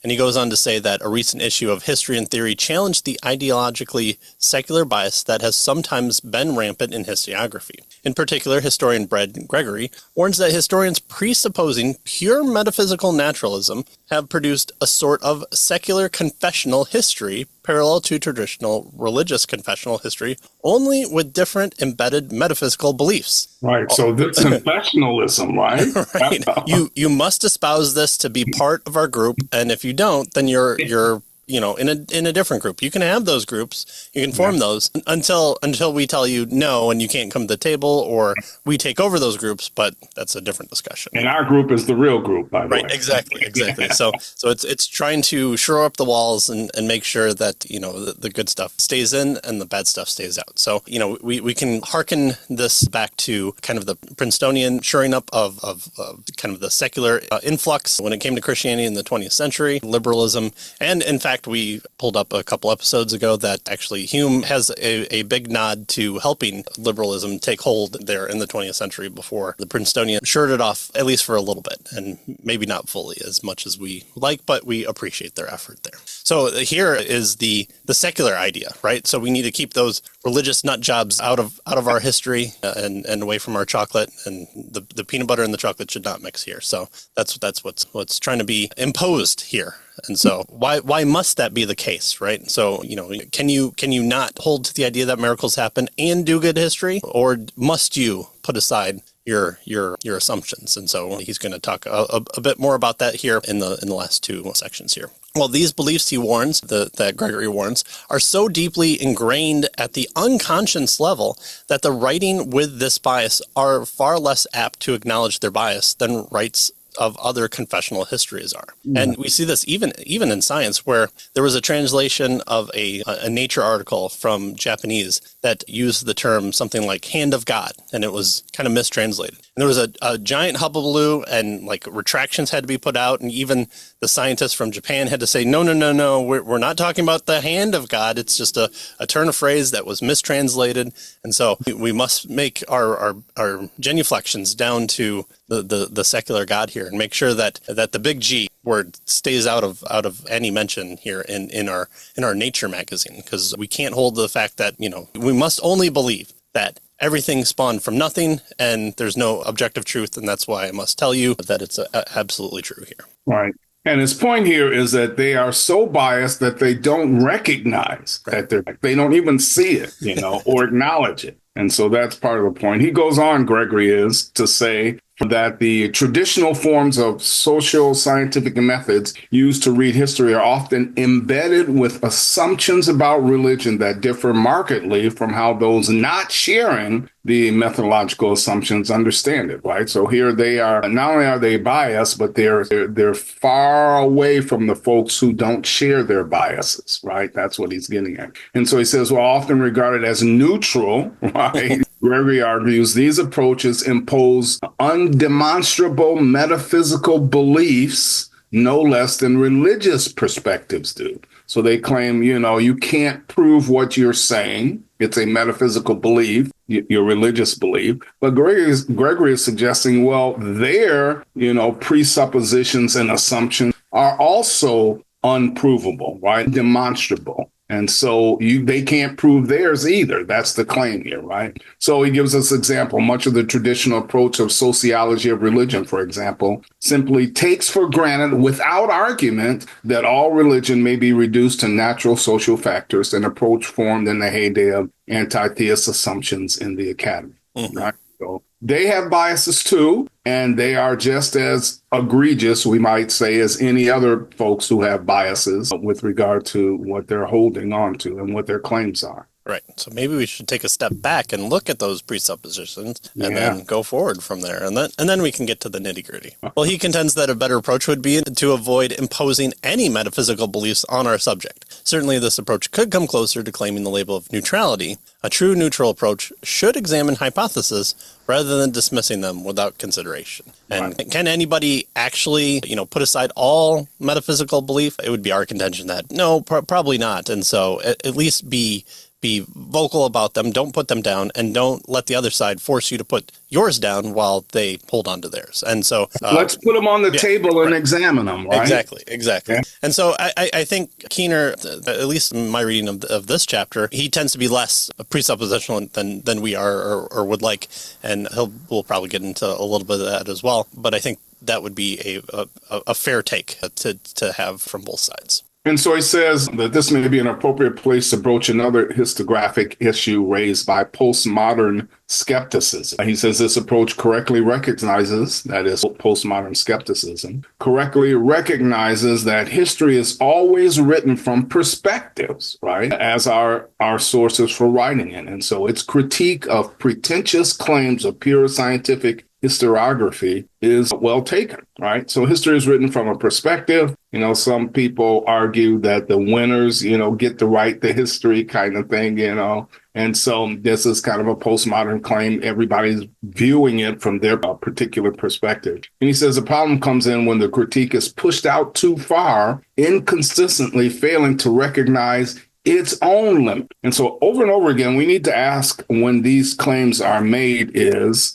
And he goes on to say that a recent issue of History and Theory challenged the ideologically secular bias that has sometimes been rampant in historiography. In particular, historian Brad Gregory warns that historians presupposing pure metaphysical naturalism have produced a sort of secular confessional history parallel to traditional religious confessional history, only with different embedded metaphysical beliefs. Right. So that's confessionalism, right? Right. You must espouse this to be part of our group, and if you don't, then you're in a different group. You can have those groups, you can form those until we tell you no and you can't come to the table, or we take over those groups, but that's a different discussion. And our group is the real group, by the way. Right, exactly. So it's trying to shore up the walls and make sure that, the good stuff stays in and the bad stuff stays out. So, we can hearken this back to kind of the Princetonian shoring up of kind of the secular influx when it came to Christianity in the 20th century, liberalism, and in fact, we pulled up a couple episodes ago that actually Hume has a big nod to helping liberalism take hold there in the 20th century before the Princetonian shored it off, at least for a little bit, and maybe not fully as much as we like, but we appreciate their effort there. So here is the secular idea, right? So we need to keep those religious nut jobs out of our history and away from our chocolate, and the peanut butter and the chocolate should not mix here. So that's what's trying to be imposed here. And so why must that be the case, right? So, can you not hold to the idea that miracles happen and do good history, or must you put aside your assumptions? And so he's going to talk a bit more about that here in the last two sections here. Well, these beliefs, he warns, that Gregory warns, are so deeply ingrained at the unconscious level that the writing with this bias are far less apt to acknowledge their bias than writes of other confessional histories are. And we see this even in science, where there was a translation of a Nature article from Japanese that used the term something like hand of God, and it was kind of mistranslated. And there was a giant hullabaloo, and retractions had to be put out, and even the scientists from Japan had to say, no, we're not talking about the hand of God. It's just a turn of phrase that was mistranslated. And so we must make our genuflections down to the secular God here, and make sure that the big G word stays out of any mention here in our Nature magazine, because we can't hold to the fact that we must only believe that everything spawned from nothing and there's no objective truth, and that's why I must tell you that it's absolutely true here. Right. And his point here is that they are so biased that they don't recognize that they don't even see it, or acknowledge it. And so that's part of the point. He goes on, Gregory is, to say that the traditional forms of social scientific methods used to read history are often embedded with assumptions about religion that differ markedly from how those not sharing the methodological assumptions understand it, right? So here they are, not only are they biased, but they're far away from the folks who don't share their biases, right? That's what he's getting at. And so he says, well, often regarded as neutral, right? Gregory argues these approaches impose undemonstrable metaphysical beliefs no less than religious perspectives do. So they claim, you can't prove what you're saying. It's a metaphysical belief, your religious belief. But Gregory is suggesting, well, their, presuppositions and assumptions are also unprovable, right? Demonstrable. And so they can't prove theirs either. That's the claim here, right? So he gives us example. Much of the traditional approach of sociology of religion, for example, simply takes for granted without argument that all religion may be reduced to natural social factors, an approach formed in the heyday of anti-theist assumptions in the academy. Right? So they have biases too, and they are just as egregious, we might say, as any other folks who have biases with regard to what they're holding on to and what their claims are. Right. So maybe we should take a step back and look at those presuppositions and then go forward from there. And then we can get to the nitty-gritty. Well, he contends that a better approach would be to avoid imposing any metaphysical beliefs on our subject. Certainly, this approach could come closer to claiming the label of neutrality. A true neutral approach should examine hypotheses rather than dismissing them without consideration. And can anybody actually, put aside all metaphysical belief? It would be our contention that no, probably not. And so at least be be vocal about them, don't put them down, and don't let the other side force you to put yours down while they hold on to theirs. And so let's put them on the table and examine them, right? Exactly. Yeah. And so I think Keener, at least in my reading of this chapter, he tends to be less presuppositional than we are or would like, and we'll probably get into a little bit of that as well. But I think that would be a fair take to have from both sides. And so he says that this may be an appropriate place to broach another historiographic issue raised by postmodern skepticism. He says this approach correctly recognizes, that is, postmodern skepticism, correctly recognizes that history is always written from perspectives, right, as our sources for writing it. And so its critique of pretentious claims of pure scientific historiography is well taken, right? So history is written from a perspective. Some people argue that the winners, get to write the history kind of thing, And so this is kind of a postmodern claim. Everybody's viewing it from their particular perspective. And he says the problem comes in when the critique is pushed out too far, inconsistently failing to recognize its own limit. And so over and over again, we need to ask when these claims are made is,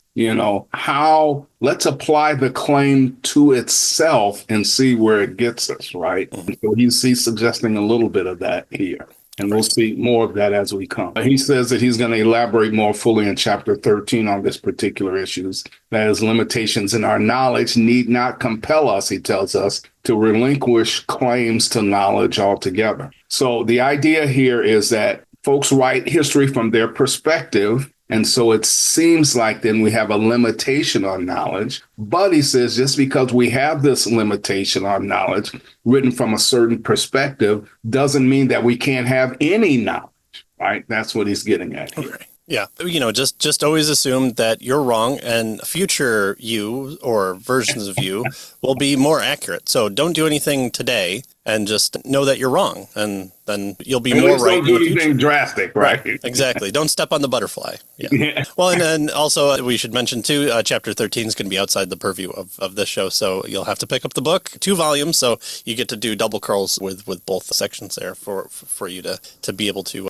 how let's apply the claim to itself and see where it gets us, right? And so he's suggesting a little bit of that here. And we'll see more of that as we come. He says that he's going to elaborate more fully in chapter 13 on this particular issues. That is, limitations in our knowledge need not compel us, he tells us, to relinquish claims to knowledge altogether. So the idea here is that folks write history from their perspective. And so it seems like then we have a limitation on knowledge. But he says just because we have this limitation on knowledge written from a certain perspective doesn't mean that we can't have any knowledge, right? That's what he's getting at here. Okay. Yeah. Just always assume that you're wrong and future you or versions of you will be more accurate. So don't do anything today and just know that you're wrong. And then you'll be more right. Don't do anything drastic, right? Exactly. Don't step on the butterfly. Yeah. Well, and then also we should mention too, chapter 13 is going to be outside the purview of this show. So you'll have to pick up the book, 2 volumes. So you get to do double curls with both sections there for you to be able to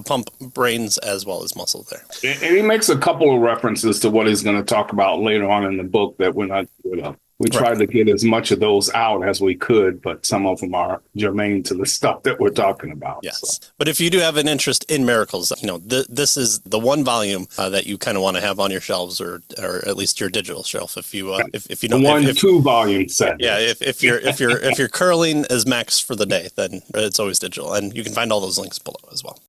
pump brains as well as muscle there. And he makes a couple of references to what he's going to talk about later on in the book that we're not doing up. We tried to get as much of those out as we could, but some of them are germane to the stuff that we're talking about. Yes. So. But if you do have an interest in miracles, this is the one volume that you kind of want to have on your shelves or at least your digital shelf if you don't. 2 volume set. Yeah. If you're curling as max for the day, then it's always digital. And you can find all those links below as well.